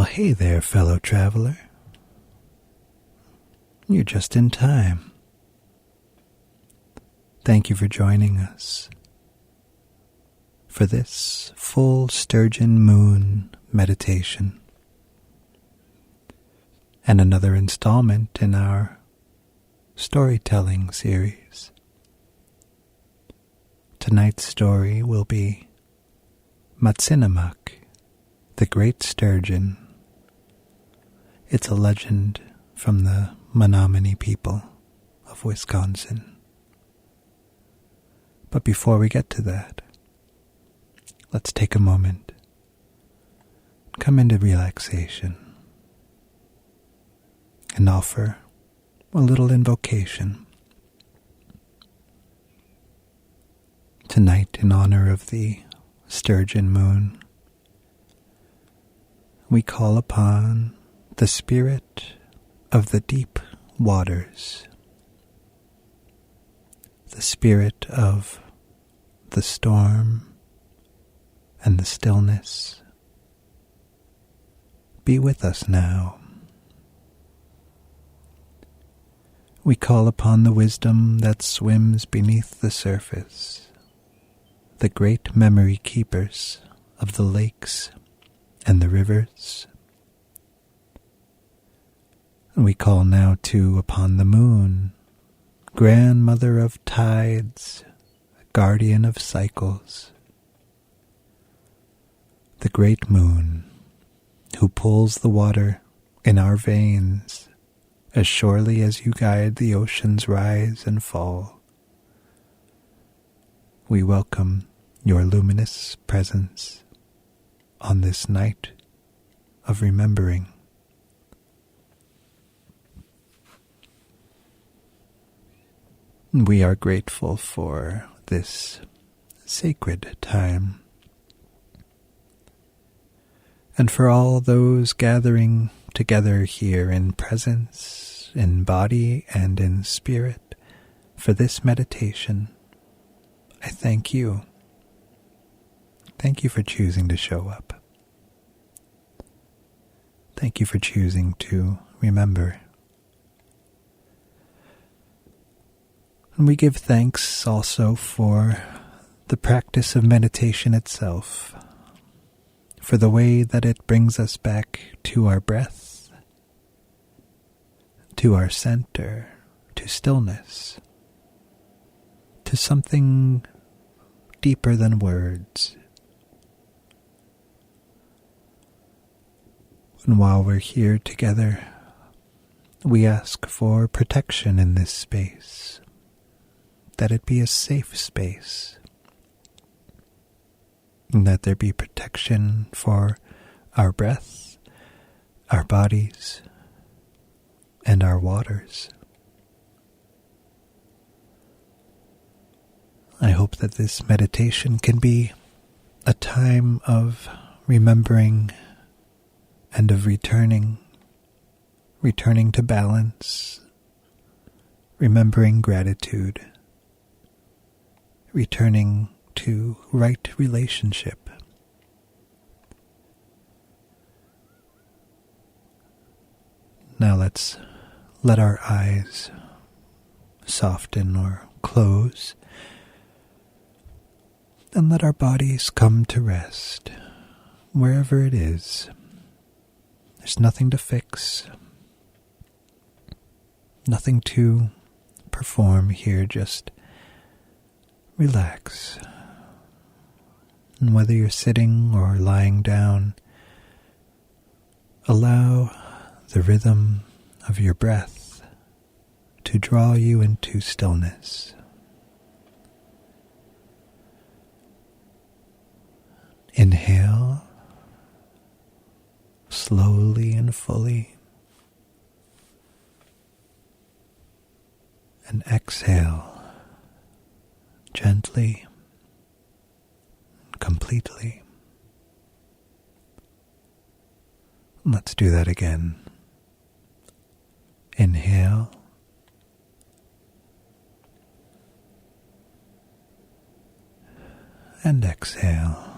Well, hey there, fellow traveler. You're just in time. Thank you for joining us for this full sturgeon moon meditation and another installment in our storytelling series. Tonight's story will be Mashe-Namak, the Great Sturgeon. It's a legend from the Menominee people of Wisconsin. But before we get to that, let's take a moment, come into relaxation, and offer a little invocation. Tonight, in honor of the sturgeon moon, we call upon the spirit of the deep waters, the spirit of the storm and the stillness. Be with us now. We call upon the wisdom that swims beneath the surface, the great memory keepers of the lakes and the rivers. We call now too upon the moon, grandmother of tides, guardian of cycles, the great moon who pulls the water in our veins as surely as you guide the ocean's rise and fall. We welcome your luminous presence on this night of remembering. We are grateful for this sacred time and for all those gathering together here in presence, in body, and in spirit for this meditation. I thank you. Thank you for choosing to show up. Thank you for choosing to remember. And we give thanks also for the practice of meditation itself, for the way that it brings us back to our breath, to our center, to stillness, to something deeper than words. And while we're here together, we ask for protection in this space, that it be a safe space, and that there be protection for our breath, our bodies, and our waters. I hope that this meditation can be a time of remembering and of returning to balance, remembering gratitude, returning to right relationship. Now let's let our eyes soften or close, and let our bodies come to rest wherever it is. There's nothing to fix, nothing to perform here, just relax. And whether you're sitting or lying down, allow the rhythm of your breath to draw you into stillness. Inhale slowly and fully, and exhale gently and completely. Let's do that again. Inhale and exhale.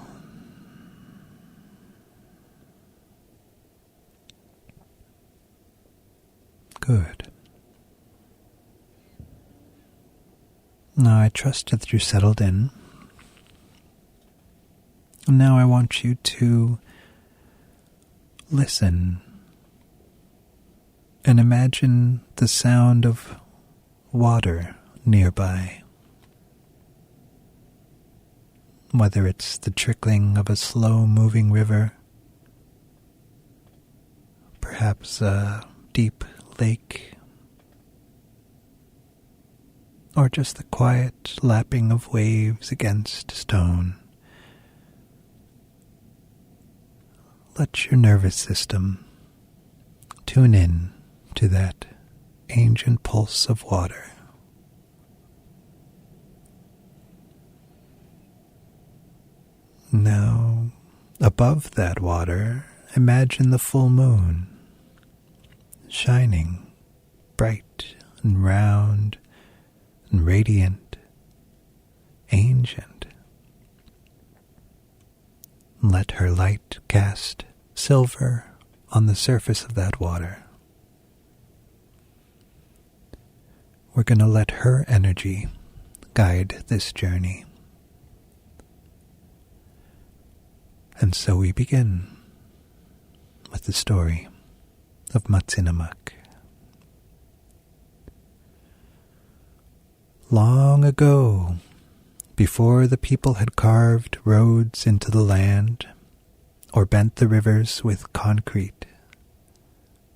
Good. Now I trust that you're settled in. And now I want you to listen and imagine the sound of water nearby. Whether it's the trickling of a slow-moving river, perhaps a deep lake, or just the quiet lapping of waves against stone. Let your nervous system tune in to that ancient pulse of water. Now, above that water, imagine the full moon, shining bright and round and radiant, ancient. Let her light cast silver on the surface of that water. We're going to let her energy guide this journey. And so we begin with the story of Mashe-Namak. Long ago, before the people had carved roads into the land or bent the rivers with concrete,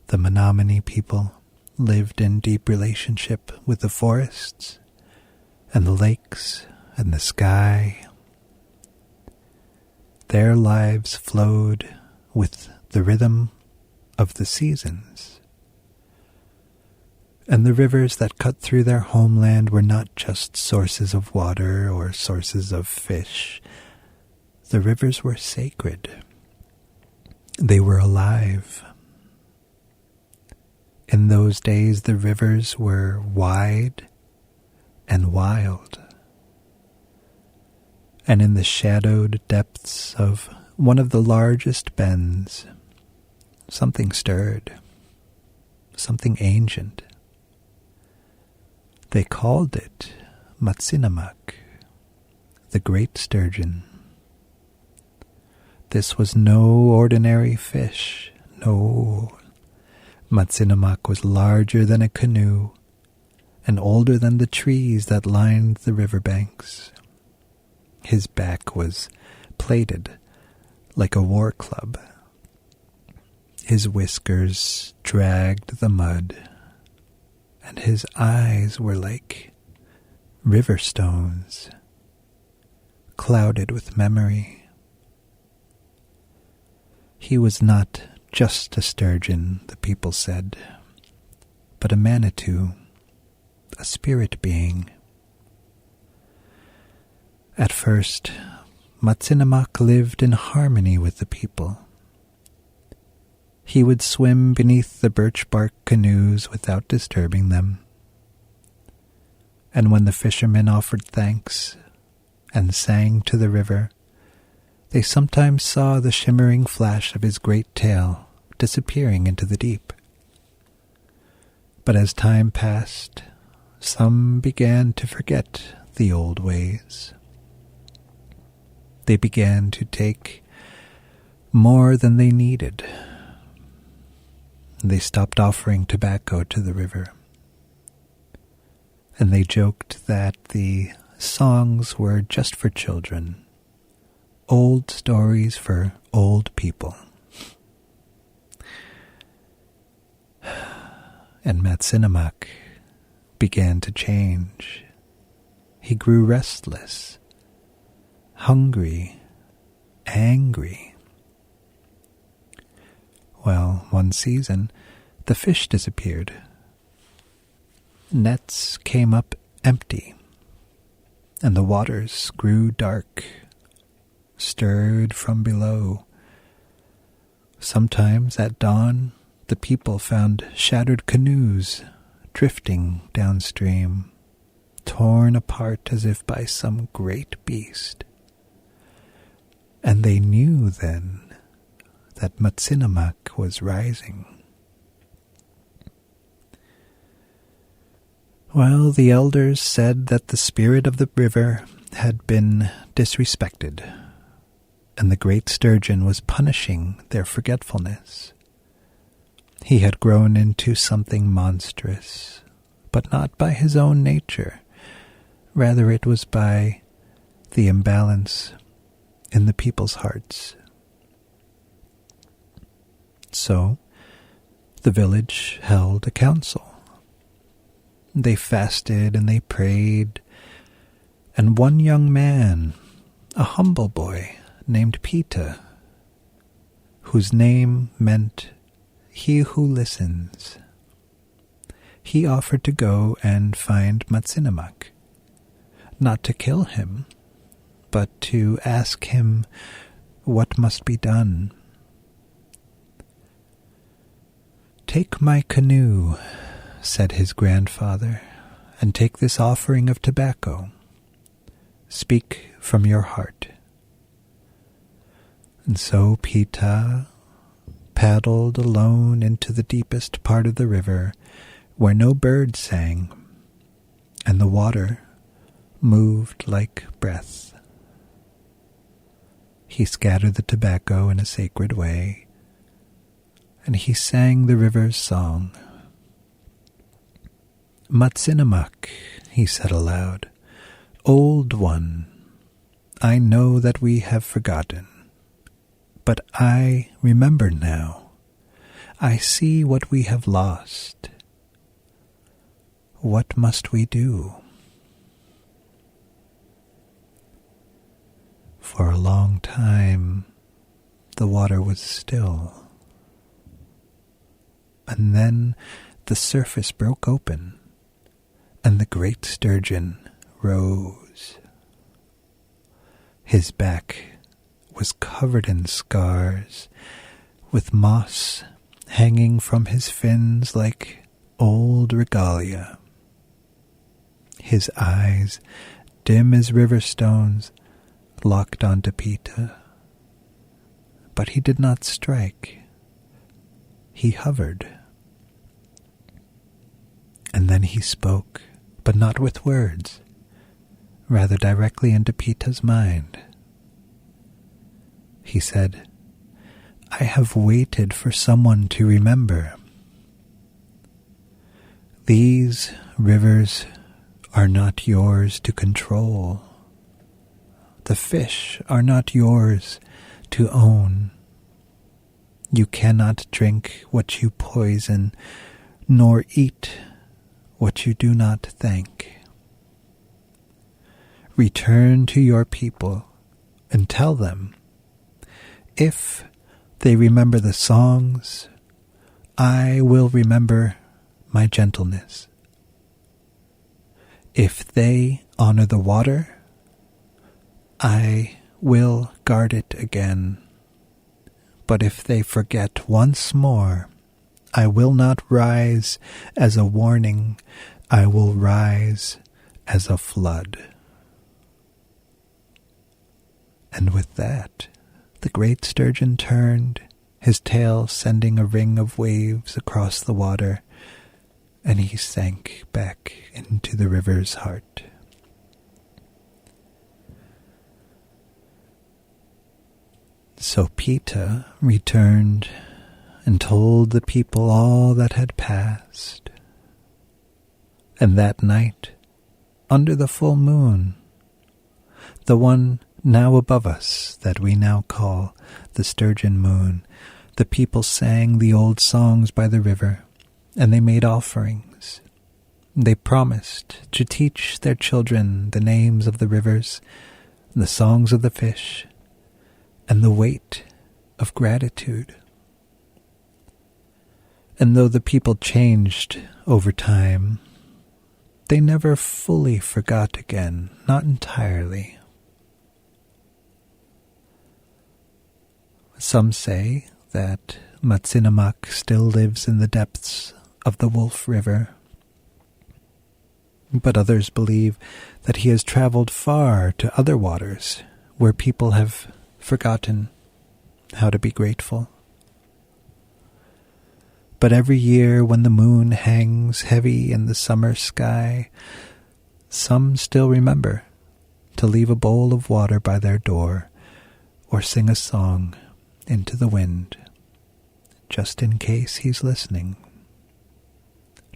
the Menominee people lived in deep relationship with the forests and the lakes and the sky. Their lives flowed with the rhythm of the seasons. And the rivers that cut through their homeland were not just sources of water or sources of fish. The rivers were sacred. They were alive. In those days, the rivers were wide and wild. And in the shadowed depths of one of the largest bends, something stirred, something ancient. They called it Mashe-Namak, the Great Sturgeon. This was no ordinary fish, no. Mashe-Namak was larger than a canoe and older than the trees that lined the riverbanks. His back was plated like a war club. His whiskers dragged the mud, and his eyes were like river stones, clouded with memory. He was not just a sturgeon, the people said, but a Manitou, a spirit being. At first, Mashe-Namak lived in harmony with the people. He would swim beneath the birch bark canoes without disturbing them. And when the fishermen offered thanks and sang to the river, they sometimes saw the shimmering flash of his great tail disappearing into the deep. But as time passed, some began to forget the old ways. They began to take more than they needed. They stopped offering tobacco to the river. And they joked that the songs were just for children, old stories for old people. And Mashe-Namak began to change. He grew restless, hungry, angry. Well, one season, the fish disappeared. Nets came up empty, and the waters grew dark, stirred from below. Sometimes at dawn, the people found shattered canoes drifting downstream, torn apart as if by some great beast. And they knew then that Mashe-Namak was rising. Well, the elders said that the spirit of the river had been disrespected, and the Great Sturgeon was punishing their forgetfulness. He had grown into something monstrous, but not by his own nature. Rather, it was by the imbalance in the people's hearts. So, the village held a council. They fasted and they prayed, and one young man, a humble boy named Peter, whose name meant he who listens, he offered to go and find Mashe-Namak, not to kill him, but to ask him what must be done. "Take my canoe," said his grandfather, "and take this offering of tobacco. Speak from your heart." And so Peter paddled alone into the deepest part of the river, where no bird sang, and the water moved like breath. He scattered the tobacco in a sacred way, and he sang the river's song. "Mashe-Namak," he said aloud, "Old one, I know that we have forgotten, but I remember now. I see what we have lost. What must we do?" For a long time, the water was still. And then the surface broke open, and the Great Sturgeon rose. His back was covered in scars, with moss hanging from his fins like old regalia. His eyes, dim as river stones, locked onto Peter. But he did not strike. He hovered. And then he spoke, but not with words, rather directly into Peter's mind. He said, "I have waited for someone to remember. These rivers are not yours to control. The fish are not yours to own. You cannot drink what you poison, nor eat what you do not thank. Return to your people and tell them, if they remember the songs, I will remember my gentleness. If they honor the water, I will guard it again. But if they forget once more, I will not rise as a warning, I will rise as a flood." And with that, the Great Sturgeon turned, his tail sending a ring of waves across the water, and he sank back into the river's heart. So Peter returned and told the people all that had passed. And that night, under the full moon, the one now above us that we now call the Sturgeon moon, the people sang the old songs by the river, and they made offerings. They promised to teach their children the names of the rivers, the songs of the fish, and the weight of gratitude. And though the people changed over time, they never fully forgot again, not entirely. Some say that Mashe-Namak still lives in the depths of the Wolf River, but others believe that he has traveled far to other waters where people have forgotten how to be grateful. But every year when the moon hangs heavy in the summer sky, some still remember to leave a bowl of water by their door or sing a song into the wind, just in case he's listening,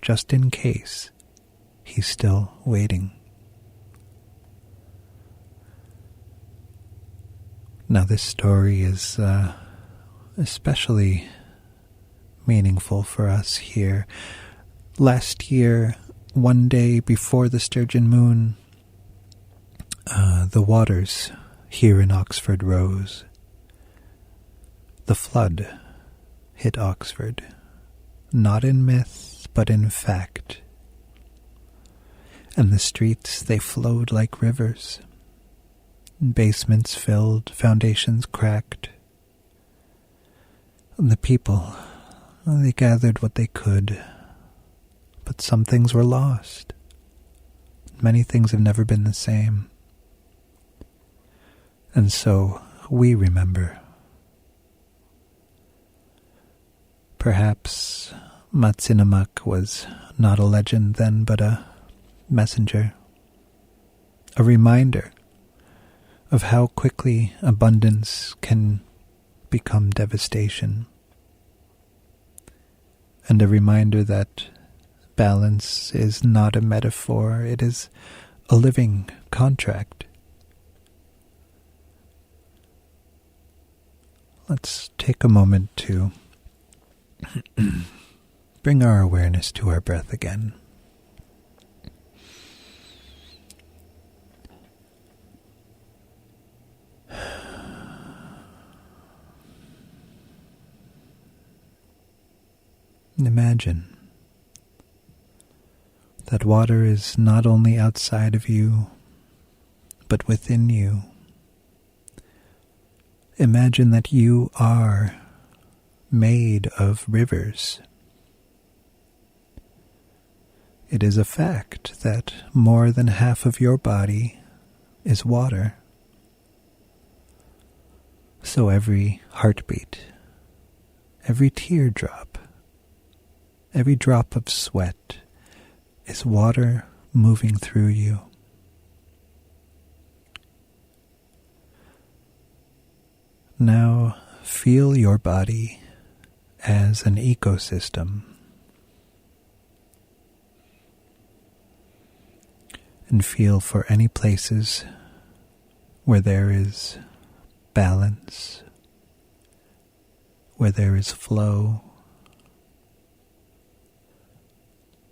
just in case he's still waiting. Now this story is especially meaningful for us here. Last year, one day before the sturgeon moon, the waters here in Oxford rose. The flood hit Oxford, not in myth, but in fact. And the streets, they flowed like rivers. Basements filled, foundations cracked. And the people, they gathered what they could, but some things were lost. Many things have never been the same. And so we remember. Perhaps Mashe-Namak was not a legend then, but a messenger, a reminder of how quickly abundance can become devastation, and a reminder that balance is not a metaphor, it is a living contract. Let's take a moment to bring our awareness to our breath again. Imagine that water is not only outside of you, but within you. Imagine that you are made of rivers. It is a fact that more than half of your body is water. So every heartbeat, every teardrop, every drop of sweat is water moving through you. Now feel your body as an ecosystem, and feel for any places where there is balance, where there is flow,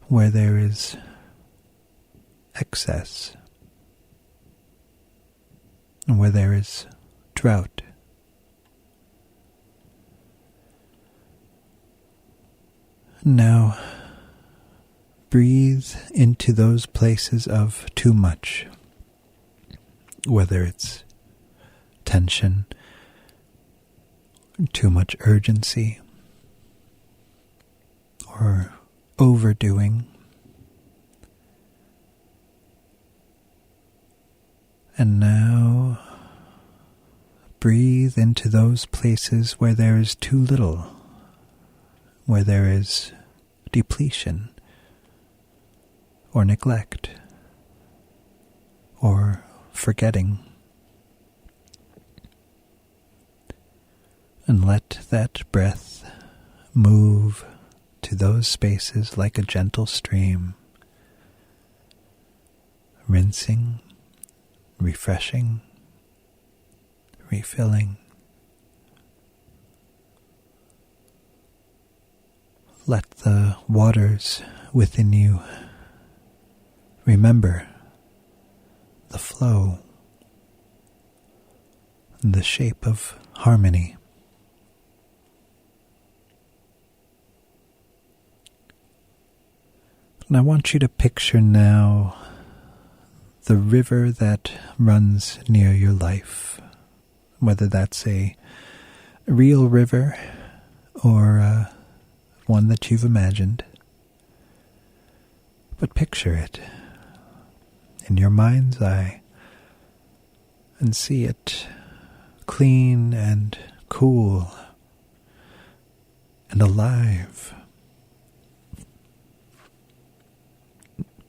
where there is excess, and where there is drought. Now, breathe into those places of too much, whether it's tension, too much urgency, or overdoing. And now, breathe into those places where there is too little, where there is depletion, or neglect, or forgetting. And let that breath move to those spaces like a gentle stream, rinsing, refreshing, refilling. Let the waters within you remember the flow, the shape of harmony. And I want you to picture now the river that runs near your life, whether that's a real river or one that you've imagined. But picture it in your mind's eye and see it clean and cool and alive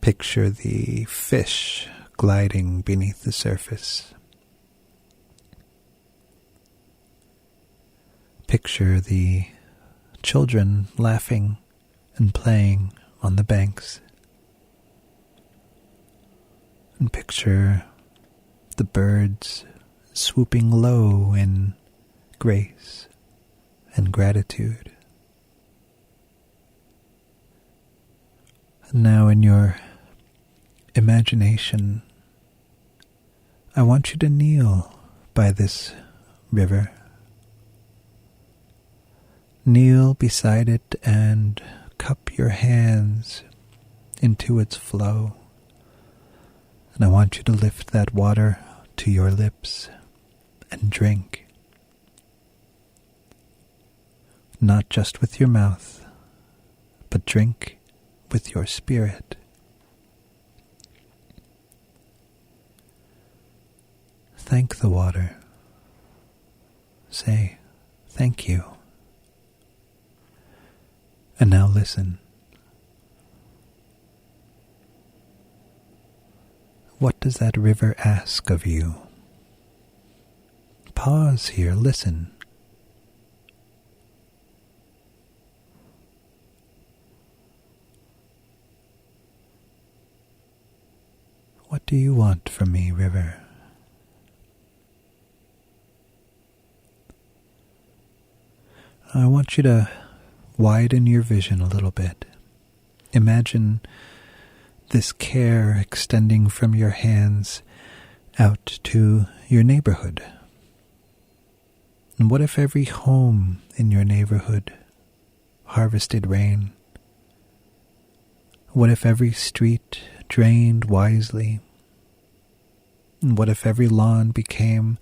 Picture the fish gliding beneath the surface. Picture the children laughing and playing on the banks. And picture the birds swooping low in grace and gratitude. And now in your imagination, I want you to kneel by this river. Kneel beside it and cup your hands into its flow. And I want you to lift that water to your lips and drink. Not just with your mouth, but drink with your spirit. Thank the water. Say, thank you. And now listen. What does that river ask of you? Pause here, listen. What do you want from me, river? I want you to widen your vision a little bit. Imagine this care extending from your hands out to your neighborhood. And what if every home in your neighborhood harvested rain? What if every street drained wisely? And what if every lawn became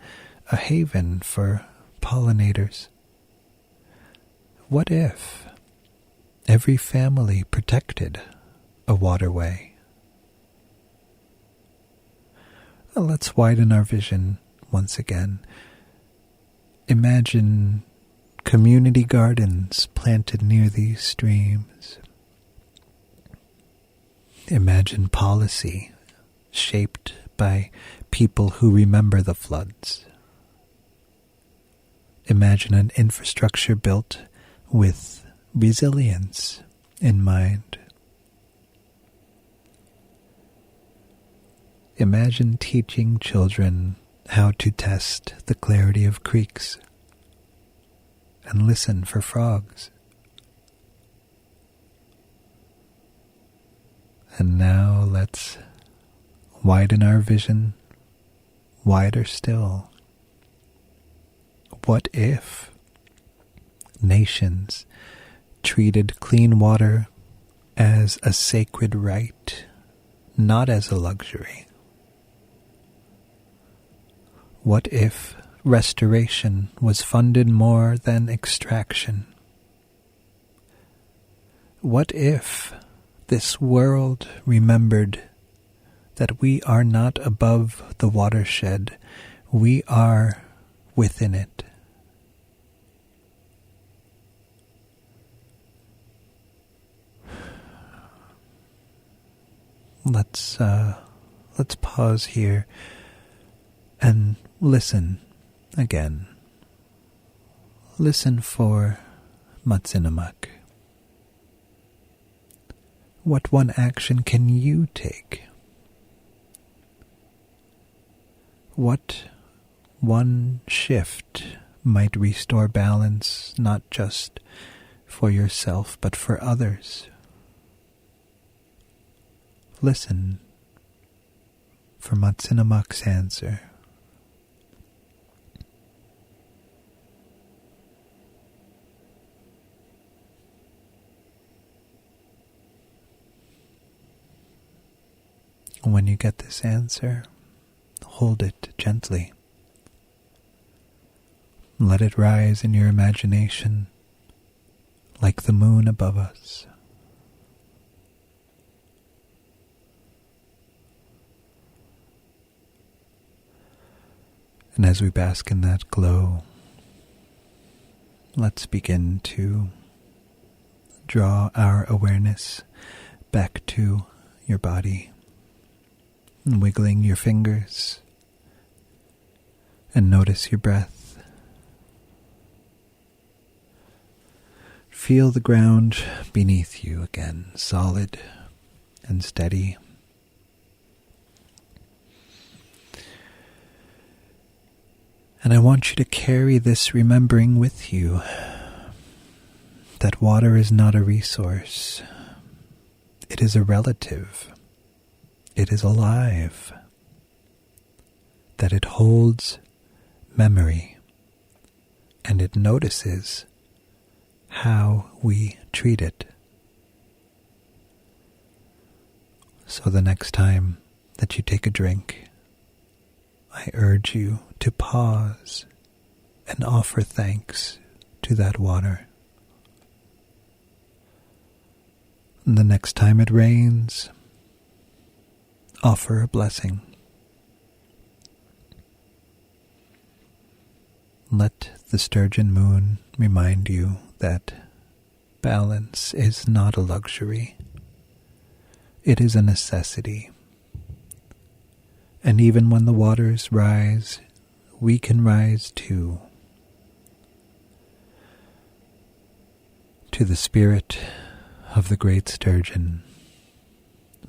a haven for pollinators? What if every family protected a waterway? Well, let's widen our vision once again. Imagine community gardens planted near these streams. Imagine policy shaped by people who remember the floods. Imagine an infrastructure built with resilience in mind. Imagine teaching children how to test the clarity of creeks and listen for frogs. And now let's widen our vision, wider still. What if nations treated clean water as a sacred right, not as a luxury? What if restoration was funded more than extraction? What if this world remembered that we are not above the watershed, we are within it? Let's pause here and listen again. Listen for Mashe-Namak. What one action can you take? What one shift might restore balance, not just for yourself, but for others? Listen for Mashe-Namak's answer. When you get this answer, hold it gently. Let it rise in your imagination like the moon above us. And as we bask in that glow, let's begin to draw our awareness back to your body, and wiggling your fingers, and notice your breath. Feel the ground beneath you again, solid and steady. And I want you to carry this remembering with you that water is not a resource. It is a relative. It is alive. That it holds memory, and it notices how we treat it. So the next time that you take a drink, I urge you to pause and offer thanks to that water. And the next time it rains, offer a blessing. Let the sturgeon moon remind you that balance is not a luxury. It is a necessity. And even when the waters rise, we can rise too. To the spirit of the Great Sturgeon,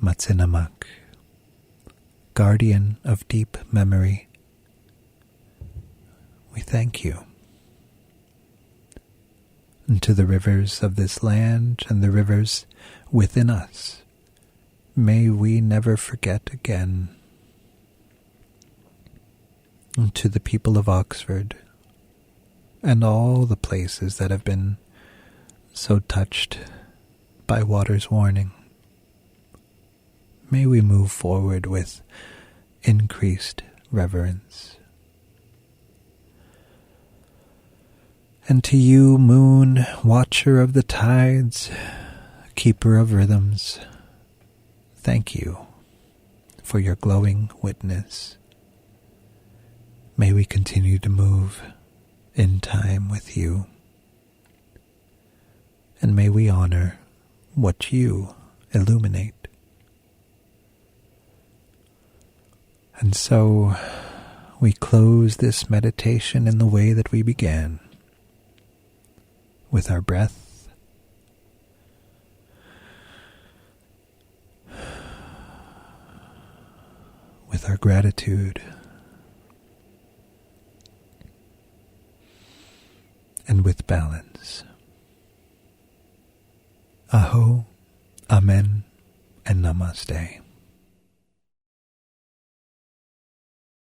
Mashe-Namak, guardian of deep memory, we thank you. And to the rivers of this land and the rivers within us, may we never forget again. And to the people of Oxford and all the places that have been so touched by water's warning, may we move forward with increased reverence. And to you, moon, watcher of the tides, keeper of rhythms, thank you for your glowing witness. May we continue to move in time with you, and may we honor what you illuminate. And so we close this meditation in the way that we began, with our breath, with our gratitude, and with balance. Aho, Amen, and Namaste.